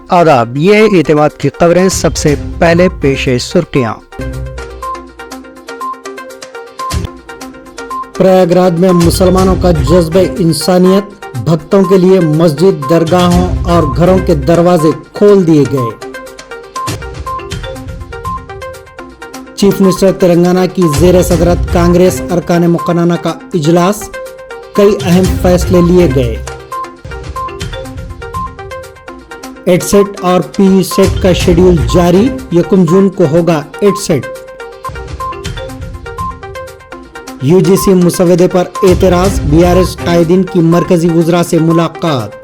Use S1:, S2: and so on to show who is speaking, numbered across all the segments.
S1: آداب، یہ ہے اعتماد کی خبریں۔ سب سے پہلے پیش سرخیاں۔ پریاگ راج میں مسلمانوں کا جذبہ انسانیت، بھکتوں کے لیے مسجد، درگاہوں اور گھروں کے دروازے کھول دیے گئے۔ چیف منسٹر تلنگانہ کی زیر صدارت کانگریس ارکان مقننہ کا اجلاس، کئی اہم فیصلے لیے گئے۔ ایٹ سیٹ اور پی یو سیٹ کا شیڈیول جاری، 1 جون کو ہوگا ایٹ سیٹ۔ یو جی سی مسودے پر اعتراض، BRS قائدین کی مرکزی وزراء سے ملاقات۔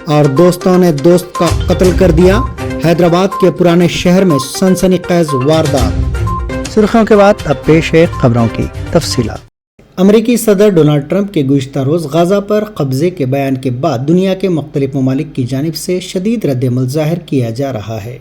S1: اور دوستوں نے دوست کا قتل کر دیا، حیدرآباد کے پرانے شہر میں سنسنی خیز واردات۔ سرخیوں کے بعد اب پیش ہے خبروں کی تفصیلات۔ امریکی صدر ڈونلڈ ٹرمپ کے گزشتہ روز غزہ پر قبضے کے بیان کے بعد دنیا کے مختلف ممالک کی جانب سے شدید رد عمل ظاہر کیا جا رہا ہے۔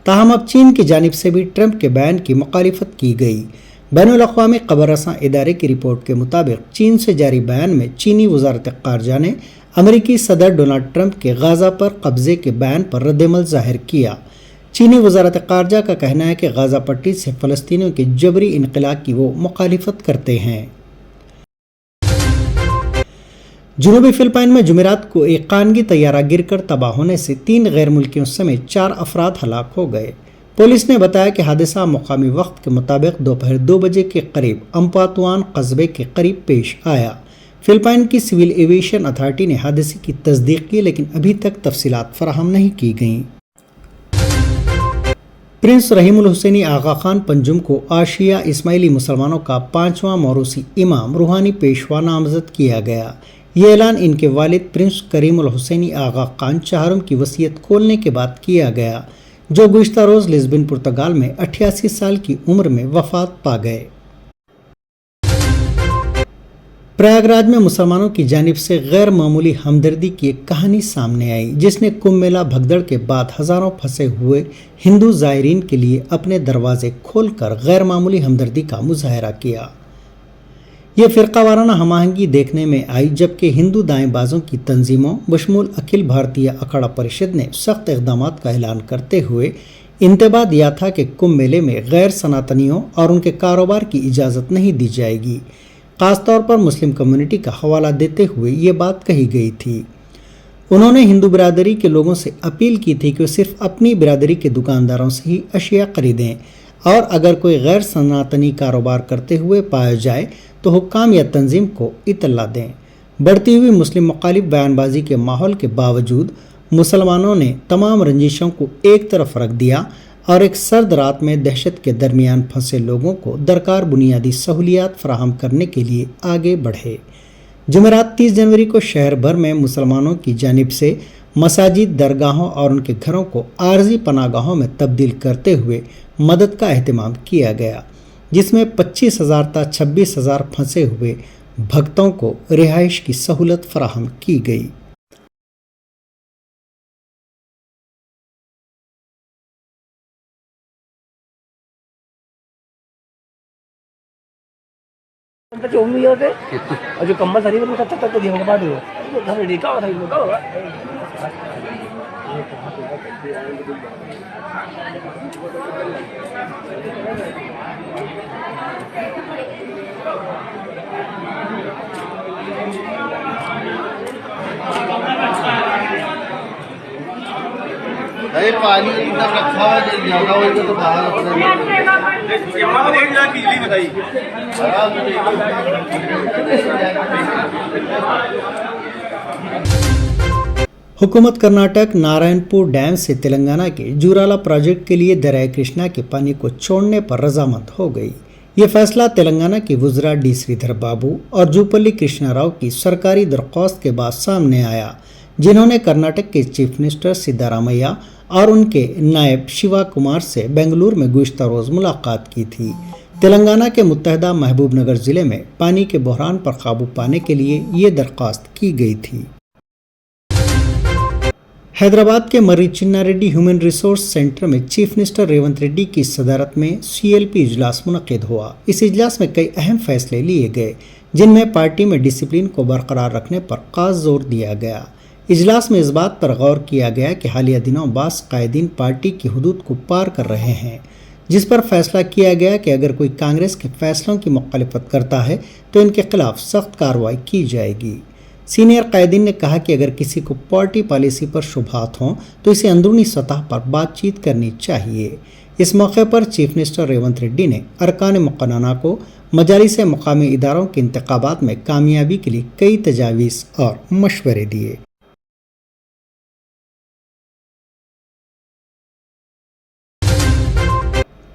S1: تاہم اب چین کی جانب سے بھی ٹرمپ کے بیان کی مخالفت کی گئی۔ بین الاقوامی خبر رساں ادارے کی رپورٹ کے مطابق چین سے جاری بیان میں چینی وزارت خارجہ نے امریکی صدر ڈونلڈ ٹرمپ کے غزہ پر قبضے کے بیان پر رد عمل ظاہر کیا۔ چینی وزارت خارجہ کا کہنا ہے کہ غزہ پٹی سے فلسطینیوں کے جبری انخلا کی وہ مخالفت کرتے ہیں۔ جنوبی فلپائن میں جمعرات کو ایک خانگی طیارہ گر کر تباہ ہونے سے 3 غیر ملکیوں سمیت 4 افراد ہلاک ہو گئے۔ پولیس نے بتایا کہ حادثہ مقامی وقت کے مطابق دوپہر 2 بجے کے قریب امپاتوان قصبے کے قریب پیش آیا۔ فلپائن کی سول ایویشن اتھارٹی نے حادثے کی تصدیق کی، لیکن ابھی تک تفصیلات فراہم نہیں کی گئیں۔ پرنس رحیم الحسینی آغا خان پنجم کو آشیا اسماعیلی مسلمانوں کا 5واں موروثی امام روحانی پیشوا نامزد کیا گیا۔ یہ اعلان ان کے والد پرنس کریم الحسینی آغا خان چہارم کی وصیت کھولنے کے بعد کیا گیا، جو گزشتہ روز لزبن پرتگال میں 88 سال کی عمر میں وفات پا گئے۔ پریاگ راج میں مسلمانوں کی جانب سے غیر معمولی ہمدردی کی ایک کہانی سامنے آئی، جس نے کمبھ میلہ بھگدڑ کے بعد ہزاروں پھنسے ہوئے ہندو زائرین کے لیے اپنے دروازے کھول کر غیر معمولی ہمدردی کا مظاہرہ کیا۔ یہ فرقہ وارانہ ہم آہنگی دیکھنے میں آئی جبکہ ہندو دائیں بازوں کی تنظیموں بشمول اکھل بھارتیہ اکھاڑا پریشد نے سخت اقدامات کا اعلان کرتے ہوئے انتباہ دیا تھا کہ کمبھ میلے میں غیر سناتنیوں اور ان کے کاروبار کی اجازت نہیں دی جائے گی۔ خاص طور پر مسلم کمیونٹی کا حوالہ دیتے ہوئے یہ بات کہی گئی تھی۔ انہوں نے ہندو برادری کے لوگوں سے اپیل کی تھی کہ وہ صرف اپنی برادری کے دکانداروں سے ہی اشیاء خریدیں، اور اگر کوئی غیر سناتنی کاروبار کرتے ہوئے پایا جائے تو حکام یا تنظیم کو اطلاع دیں۔ بڑھتی ہوئی مسلم مخالف بیان بازی کے ماحول کے باوجود مسلمانوں نے تمام رنجشوں کو ایک طرف رکھ دیا اور ایک سرد رات میں دہشت کے درمیان پھنسے لوگوں کو درکار بنیادی سہولیات فراہم کرنے کے لیے آگے بڑھے۔ جمعرات 30 جنوری کو شہر بھر میں مسلمانوں کی جانب سے مساجد، درگاہوں اور ان کے گھروں کو عارضی پناہ گاہوں میں تبدیل کرتے ہوئے مدد کا اہتمام کیا گیا، جس میں 25,000 تا 26,000 پھنسے ہوئے بھکتوں کو رہائش کی سہولت فراہم کی گئی۔
S2: پانی رکھا ہوا زیادہ ہوگا تو باہر
S1: حکومت کرناٹک نارائن پور ڈیم سے تلنگانہ کے جورالا پروجیکٹ کے لیے دریائے کرشنا کے پانی کو چھوڑنے پر رضامند ہو گئی۔ یہ فیصلہ تلنگانہ کے وزراء ڈی سریدھر بابو اور جوپلی کرشنا راؤ کی سرکاری درخواست کے بعد سامنے آیا، جنہوں نے کرناٹک کے چیف منسٹر سدھارمیہ اور ان کے نائب شیوا کمار سے بنگلور میں گزشتہ روز ملاقات کی تھی۔ تلنگانہ کے متحدہ محبوب نگر ضلع میں پانی کے بحران پر قابو پانے کے لیے یہ درخواست کی گئی تھی۔ حیدرآباد کے مری چنا ریڈی ہیومن ریسورس سینٹر میں چیف منسٹر ریونت ریڈی کی صدارت میں CLP اجلاس منعقد ہوا۔ اس اجلاس میں کئی اہم فیصلے لیے گئے، جن میں پارٹی میں ڈسپلن کو برقرار رکھنے پر خاص زور دیا گیا۔ اجلاس میں اس بات پر غور کیا گیا کہ حالیہ دنوں بعض قائدین پارٹی کی حدود کو پار کر رہے ہیں، جس پر فیصلہ کیا گیا کہ اگر کوئی کانگریس کے فیصلوں کی مخالفت کرتا ہے تو ان کے خلاف سخت کارروائی کی جائے گی۔ سینئر قائدین نے کہا کہ اگر کسی کو پارٹی پالیسی پر شبہات ہوں تو اسے اندرونی سطح پر بات چیت کرنی چاہیے۔ اس موقع پر چیف منسٹر ریونت ریڈی نے ارکان مقننہ کو مجالس مقامی اداروں کے انتخابات میں کامیابی کے لیے کئی تجاویز اور مشورے دیے۔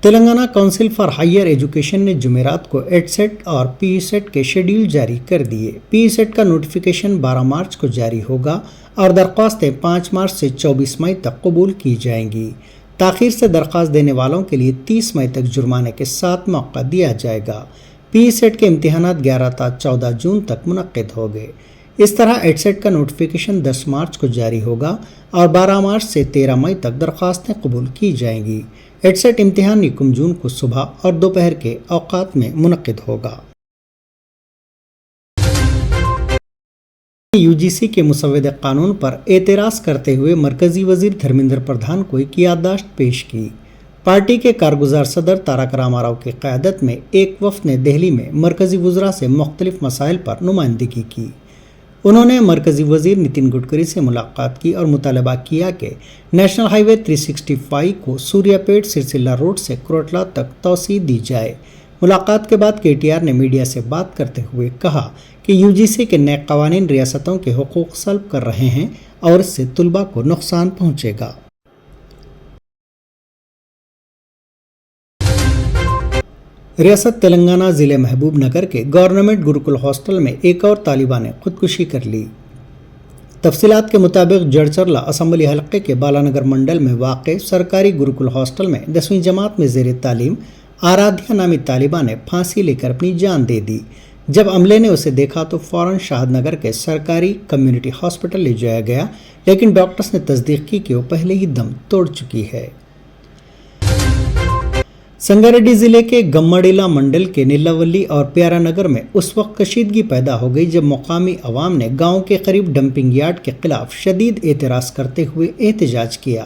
S1: Telangana council for higher education نے جمعرات کو ایٹ سیٹ اور پی ای سیٹ کے شیڈیول جاری کر دیے۔ پی ای سیٹ کا نوٹیفیکیشن 12 مارچ کو جاری ہوگا اور درخواستیں 5 مارچ سے 24 مئی تک قبول کی جائیں گی۔ تاخیر سے درخواست دینے والوں کے لیے 30 مئی تک جرمانے کے ساتھ موقع دیا جائے گا۔ پی ای سیٹ کے امتحانات 11 تا 14 جون تک منعقد ہوں گے۔ اس طرح ایٹ سیٹ کا نوٹیفیکیشن 10 مارچ کو جاری ہوگا اور 12 مارچ سے 13 مئی تک درخواستیں قبول کی جائیں گی۔ ایٹ سیٹ امتحان 1 جون کو صبح اور دوپہر کے اوقات میں منعقد ہوگا۔ یو جی سی کے مسودہ قانون پر اعتراض کرتے ہوئے مرکزی وزیر دھرمیندر پردھان کو ایک یادداشت پیش کی۔ پارٹی کے کارگزار صدر تارک راما راؤ کی قیادت میں ایک وفد نے دہلی میں مرکزی وزراء سے مختلف مسائل پر نمائندگی کی۔ انہوں نے مرکزی وزیر نتن گڈکری سے ملاقات کی اور مطالبہ کیا کہ نیشنل ہائی وے 365 کو سوریہ پیٹ سرسیلا روڈ سے کروٹلا تک توسیع دی جائے۔ ملاقات کے بعد کے ٹی آر نے میڈیا سے بات کرتے ہوئے کہا کہ یو جی سی کے نئے قوانین ریاستوں کے حقوق سلب کر رہے ہیں اور اس سے طلباء کو نقصان پہنچے گا۔ ریاست تلنگانہ ضلع محبوب نگر کے گورنمنٹ گروکل ہاسٹل میں ایک اور طالبہ نے خودکشی کر لی۔ تفصیلات کے مطابق جڑچرلا اسمبلی حلقے کے بالانگر منڈل میں واقع سرکاری گروکل ہاسٹل میں 10ویں جماعت میں زیر تعلیم آرادھیا نامی طالبہ نے پھانسی لے کر اپنی جان دے دی۔ جب عملے نے اسے دیکھا تو فوراً شاہد نگر کے سرکاری کمیونٹی ہاسپٹل لے جایا گیا، لیکن ڈاکٹرز نے تصدیق کی کہ وہ پہلے ہی دم توڑ چکی ہے۔ سنگاریڈی ضلع کے گمڑیلا منڈل کے نیلاولی اور پیارا نگر میں اس وقت کشیدگی پیدا ہو گئی جب مقامی عوام نے گاؤں کے قریب ڈمپنگ یارڈ کے خلاف شدید اعتراض کرتے ہوئے احتجاج کیا۔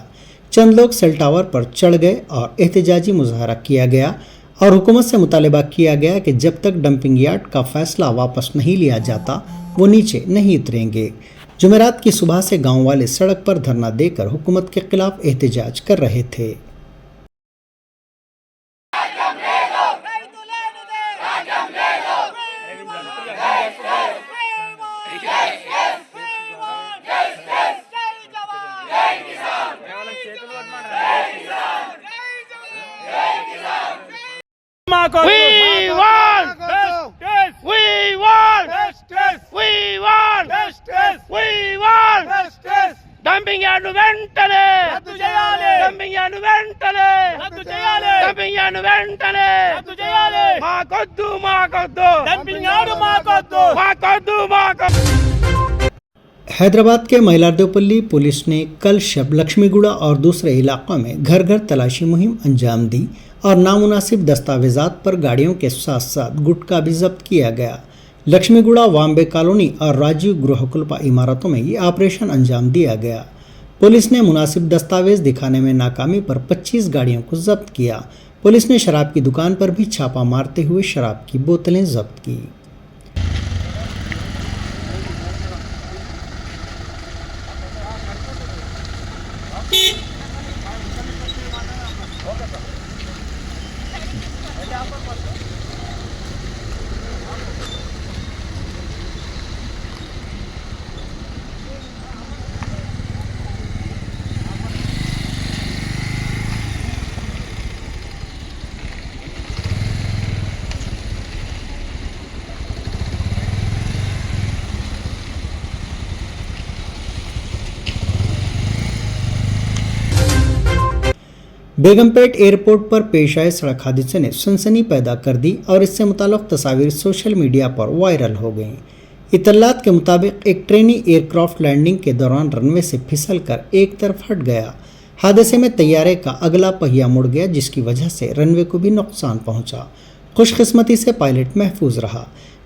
S1: چند لوگ سیل ٹاور پر چڑھ گئے اور احتجاجی مظاہرہ کیا گیا اور حکومت سے مطالبہ کیا گیا کہ جب تک ڈمپنگ یارڈ کا فیصلہ واپس نہیں لیا جاتا وہ نیچے نہیں اتریں گے۔ جمعرات کی صبح سے گاؤں والے سڑک پر دھرنا دے کر حکومت کے خلاف احتجاج کر رہے تھے۔
S3: We want justice. We want justice. We want justice. We want justice. Dumping yard వెంటనే రద్దు చేయాలి. Dumping yard వెంటనే రద్దు చేయాలి. Dumping yard వెంటనే రద్దు చేయాలి. మాకొద్దు మాకొద్దు. Dumping yard మాకొద్దు. మాకొద్దు మాకొద్దు.
S1: حیدرآباد کے مائلاردوپلی پولیس نے کل شب لکشمی گوڑا اور دوسرے علاقوں میں گھر گھر تلاشی مہم انجام دی اور نامناسب دستاویزات پر گاڑیوں کے ساتھ ساتھ گٹکا بھی ضبط کیا گیا۔ لکشمی گوڑا، وامبے کالونی اور راجیو گروہ کلپا عمارتوں میں یہ آپریشن انجام دیا گیا۔ پولیس نے مناسب دستاویز دکھانے میں ناکامی پر 25 گاڑیوں کو ضبط کیا۔ پولیس نے شراب کی دکان پر بھی چھاپہ مارتے ہوئے شراب کی بوتلیں ضبط کی۔ بیگم پیٹ ایئرپورٹ پر پیش آئے سڑک حادثے نے سنسنی پیدا کر دی اور اس سے متعلق تصاویر سوشل میڈیا پر وائرل ہو گئیں۔ اطلاعات کے مطابق ایک ٹرینی ایئر کرافٹ لینڈنگ کے دوران رن وے سے پھسل کر ایک طرف ہٹ گیا۔ حادثے میں طیارے کا اگلا پہیہ مڑ گیا جس کی وجہ سے رن وے کو بھی نقصان پہنچا۔ خوش قسمتی سے پائلٹ محفوظ رہا۔